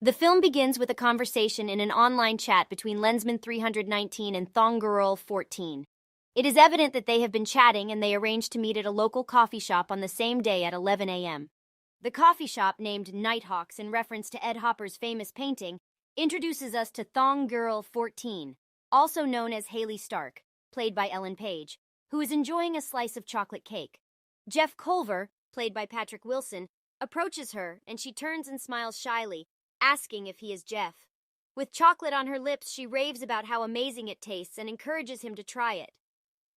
The film begins with a conversation in an online chat between Lensman 319 and Thonggirl 14. It is evident that they have been chatting and they arrange to meet at a local coffee shop on the same day at 11 a.m. The coffee shop, named Nighthawks in reference to Ed Hopper's famous painting, introduces us to Thonggirl 14, also known as Haley Stark, played by Ellen Page, who is enjoying a slice of chocolate cake. Jeff Culver, played by Patrick Wilson, approaches her and she turns and smiles shyly, asking if he is Jeff. With chocolate on her lips, she raves about how amazing it tastes and encourages him to try it.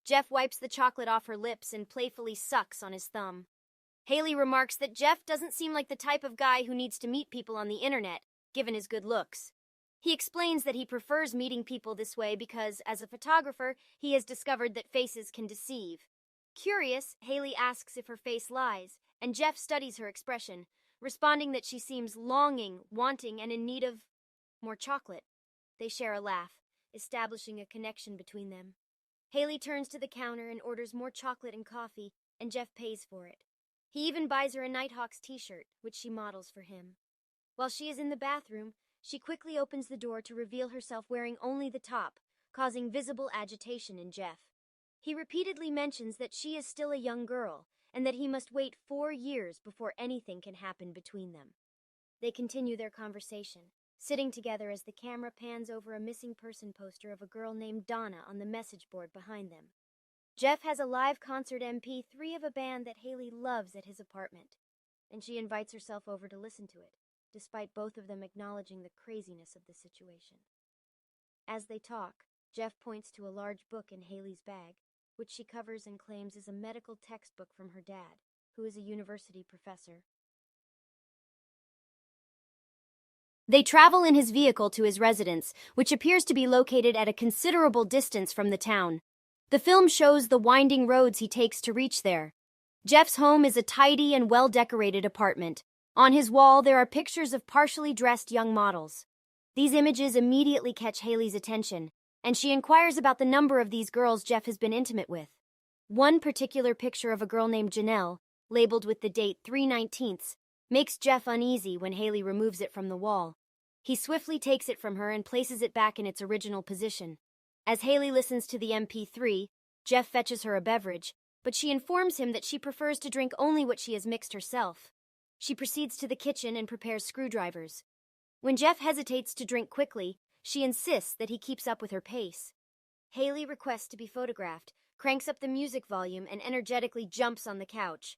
Jeff wipes the chocolate off her lips and playfully sucks on his thumb. Haley remarks that Jeff doesn't seem like the type of guy who needs to meet people on the internet, given his good looks. He explains that he prefers meeting people this way because, as a photographer, he has discovered that faces can deceive. Curious, Haley asks if her face lies, and Jeff studies her expression, responding that she seems longing, wanting, and in need of more chocolate. They share a laugh, establishing a connection between them. Haley turns to the counter and orders more chocolate and coffee, and Jeff pays for it. He even buys her a Nighthawks t-shirt, which she models for him. While she is in the bathroom, she quickly opens the door to reveal herself wearing only the top, causing visible agitation in Jeff. He repeatedly mentions that she is still a young girl, and that he must wait 4 years before anything can happen between them. They continue their conversation, sitting together as the camera pans over a missing person poster of a girl named Donna on the message board behind them. Jeff has a live concert MP3 of a band that Haley loves at his apartment, and she invites herself over to listen to it, despite both of them acknowledging the craziness of the situation. As they talk, Jeff points to a large book in Haley's bag, which she covers and claims is a medical textbook from her dad, who is a university professor. They travel in his vehicle to his residence, which appears to be located at a considerable distance from the town. The film shows the winding roads he takes to reach there. Jeff's home is a tidy and well-decorated apartment. On his wall, there are pictures of partially dressed young models. These images immediately catch Haley's attention, and she inquires about the number of these girls Jeff has been intimate with. One particular picture of a girl named Janelle, labeled with the date 3/19, makes Jeff uneasy when Haley removes it from the wall. He swiftly takes it from her and places it back in its original position. As Haley listens to the MP3, Jeff fetches her a beverage, but she informs him that she prefers to drink only what she has mixed herself. She proceeds to the kitchen and prepares screwdrivers. When Jeff hesitates to drink quickly, she insists that he keeps up with her pace. Haley requests to be photographed, cranks up the music volume, and energetically jumps on the couch.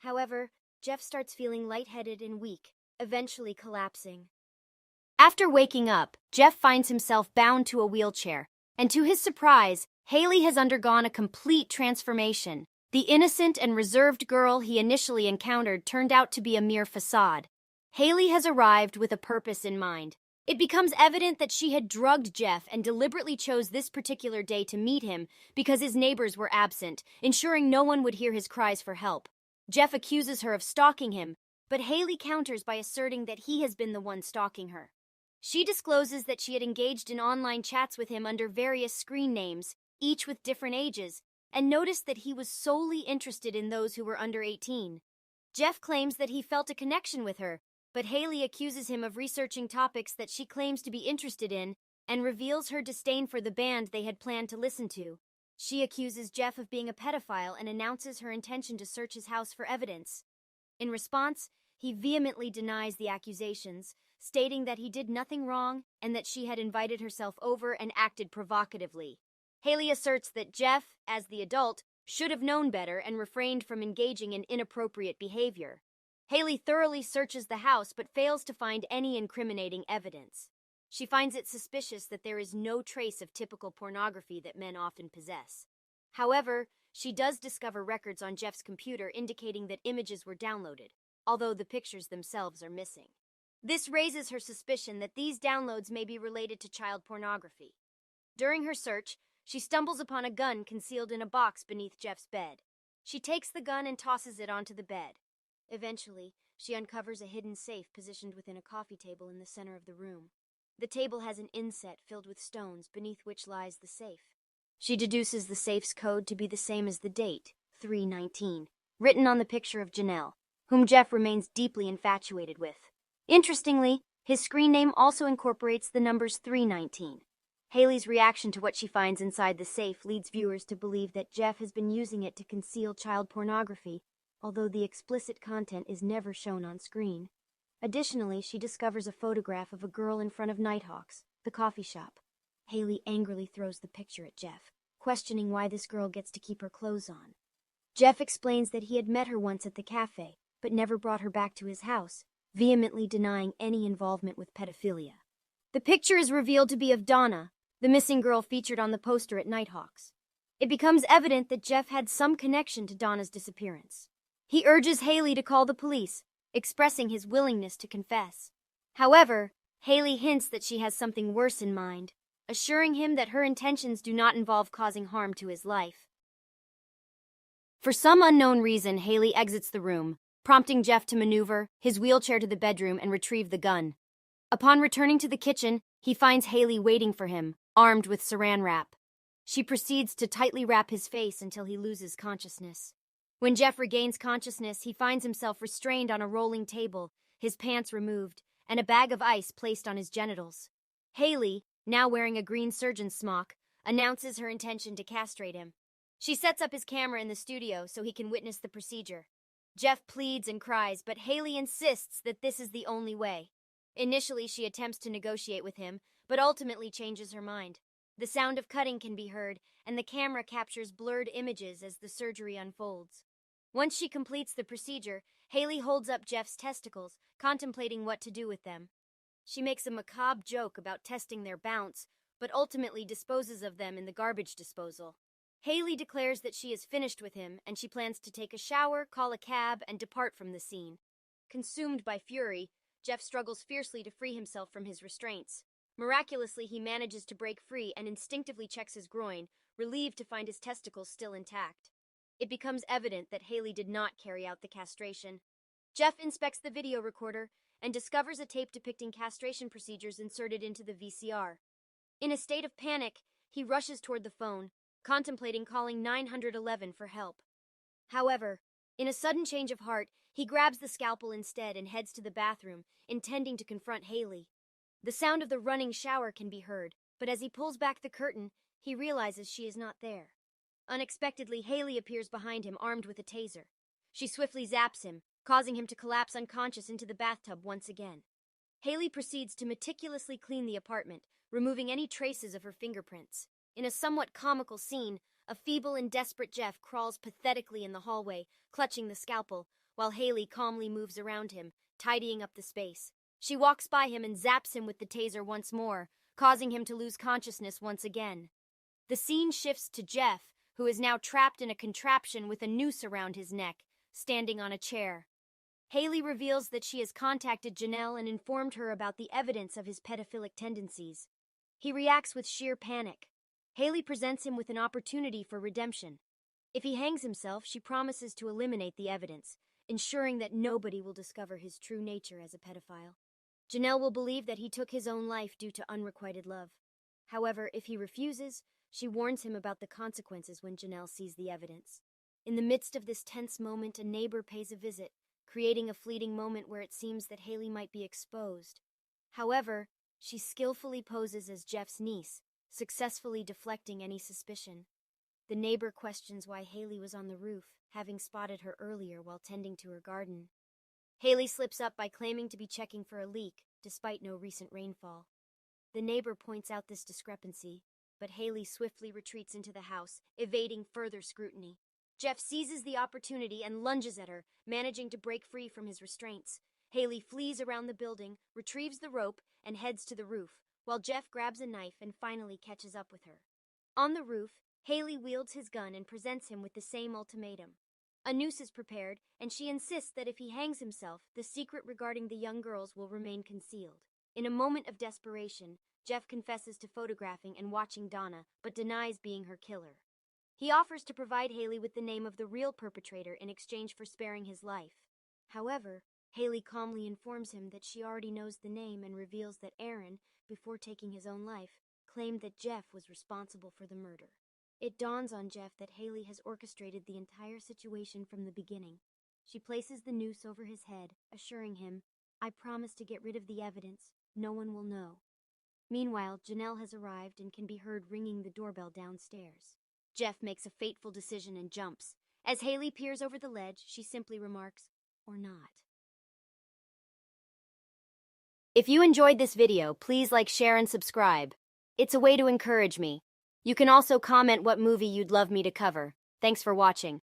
However, Jeff starts feeling lightheaded and weak, eventually collapsing. After waking up, Jeff finds himself bound to a wheelchair, and to his surprise, Haley has undergone a complete transformation. The innocent and reserved girl he initially encountered turned out to be a mere facade. Haley has arrived with a purpose in mind. It becomes evident that she had drugged Jeff and deliberately chose this particular day to meet him because his neighbors were absent, ensuring no one would hear his cries for help. Jeff accuses her of stalking him, but Haley counters by asserting that he has been the one stalking her. She discloses that she had engaged in online chats with him under various screen names, each with different ages, and noticed that he was solely interested in those who were under 18. Jeff claims that he felt a connection with her, but Haley accuses him of researching topics that she claims to be interested in and reveals her disdain for the band they had planned to listen to. She accuses Jeff of being a pedophile and announces her intention to search his house for evidence. In response, he vehemently denies the accusations, stating that he did nothing wrong and that she had invited herself over and acted provocatively. Haley asserts that Jeff, as the adult, should have known better and refrained from engaging in inappropriate behavior. Haley thoroughly searches the house but fails to find any incriminating evidence. She finds it suspicious that there is no trace of typical pornography that men often possess. However, she does discover records on Jeff's computer indicating that images were downloaded, although the pictures themselves are missing. This raises her suspicion that these downloads may be related to child pornography. During her search, she stumbles upon a gun concealed in a box beneath Jeff's bed. She takes the gun and tosses it onto the bed. Eventually, she uncovers a hidden safe positioned within a coffee table in the center of the room. The table has an inset filled with stones beneath which lies the safe. She deduces the safe's code to be the same as the date, 3/19, written on the picture of Janelle, whom Jeff remains deeply infatuated with. Interestingly, His screen name also incorporates the numbers 319. Haley's reaction to what she finds inside the safe leads viewers to believe that Jeff has been using it to conceal child pornography, although the explicit content is never shown on screen. Additionally, she discovers a photograph of a girl in front of Nighthawk's, the coffee shop. Haley angrily throws the picture at Jeff, questioning why this girl gets to keep her clothes on. Jeff explains that he had met her once at the cafe, but never brought her back to his house, vehemently denying any involvement with pedophilia. The picture is revealed to be of Donna, the missing girl featured on the poster at Nighthawk's. It becomes evident that Jeff had some connection to Donna's disappearance. He urges Haley to call the police, expressing his willingness to confess. However, Haley hints that she has something worse in mind, assuring him that her intentions do not involve causing harm to his life. For some unknown reason, Haley exits the room, prompting Jeff to maneuver his wheelchair to the bedroom and retrieve the gun. Upon returning to the kitchen, he finds Haley waiting for him, armed with saran wrap. She proceeds to tightly wrap his face until he loses consciousness. When Jeff regains consciousness, he finds himself restrained on a rolling table, his pants removed, and a bag of ice placed on his genitals. Haley, now wearing a green surgeon's smock, announces her intention to castrate him. She sets up his camera in the studio so he can witness the procedure. Jeff pleads and cries, but Haley insists that this is the only way. Initially, she attempts to negotiate with him, but ultimately changes her mind. The sound of cutting can be heard, and the camera captures blurred images as the surgery unfolds. Once she completes the procedure, Haley holds up Jeff's testicles, contemplating what to do with them. She makes a macabre joke about testing their bounce, but ultimately disposes of them in the garbage disposal. Haley declares that she is finished with him, and she plans to take a shower, call a cab, and depart from the scene. Consumed by fury, Jeff struggles fiercely to free himself from his restraints. Miraculously, he manages to break free and instinctively checks his groin, relieved to find his testicles still intact. It becomes evident that Haley did not carry out the castration. Jeff inspects the video recorder and discovers a tape depicting castration procedures inserted into the VCR. In a state of panic, he rushes toward the phone, contemplating calling 911 for help. However, in a sudden change of heart, he grabs the scalpel instead and heads to the bathroom, intending to confront Haley. The sound of the running shower can be heard, but as he pulls back the curtain, he realizes she is not there. Unexpectedly, Haley appears behind him, armed with a taser. She swiftly zaps him, causing him to collapse unconscious into the bathtub once again. Haley proceeds to meticulously clean the apartment, removing any traces of her fingerprints. In a somewhat comical scene, a feeble and desperate Jeff crawls pathetically in the hallway, clutching the scalpel, while Haley calmly moves around him, tidying up the space. She walks by him and zaps him with the taser once more, causing him to lose consciousness once again. The scene shifts to Jeff, who is now trapped in a contraption with a noose around his neck, standing on a chair. Haley reveals that she has contacted Janelle and informed her about the evidence of his pedophilic tendencies. He reacts with sheer panic. Haley presents him with an opportunity for redemption. If he hangs himself, she promises to eliminate the evidence, ensuring that nobody will discover his true nature as a pedophile. Janelle will believe that he took his own life due to unrequited love. However, if he refuses, she warns him about the consequences when Janelle sees the evidence. In the midst of this tense moment, a neighbor pays a visit, creating a fleeting moment where it seems that Haley might be exposed. However, she skillfully poses as Jeff's niece, successfully deflecting any suspicion. The neighbor questions why Haley was on the roof, having spotted her earlier while tending to her garden. Haley slips up by claiming to be checking for a leak, despite no recent rainfall. The neighbor points out this discrepancy, but Haley swiftly retreats into the house, evading further scrutiny. Jeff seizes the opportunity and lunges at her, managing to break free from his restraints. Haley flees around the building, retrieves the rope, and heads to the roof, while Jeff grabs a knife and finally catches up with her. On the roof, Haley wields his gun and presents him with the same ultimatum. A noose is prepared, and she insists that if he hangs himself, the secret regarding the young girls will remain concealed. In a moment of desperation, Jeff confesses to photographing and watching Donna, but denies being her killer. He offers to provide Haley with the name of the real perpetrator in exchange for sparing his life. However, Haley calmly informs him that she already knows the name and reveals that Aaron, before taking his own life, claimed that Jeff was responsible for the murder. It dawns on Jeff that Haley has orchestrated the entire situation from the beginning. She places the noose over his head, assuring him, I promise to get rid of the evidence. No one will know. Meanwhile, Janelle has arrived and can be heard ringing the doorbell downstairs. Jeff makes a fateful decision and jumps. As Haley peers over the ledge, she simply remarks, "Or not." If you enjoyed this video, please like, share, and subscribe. It's a way to encourage me. You can also comment what movie you'd love me to cover. Thanks for watching.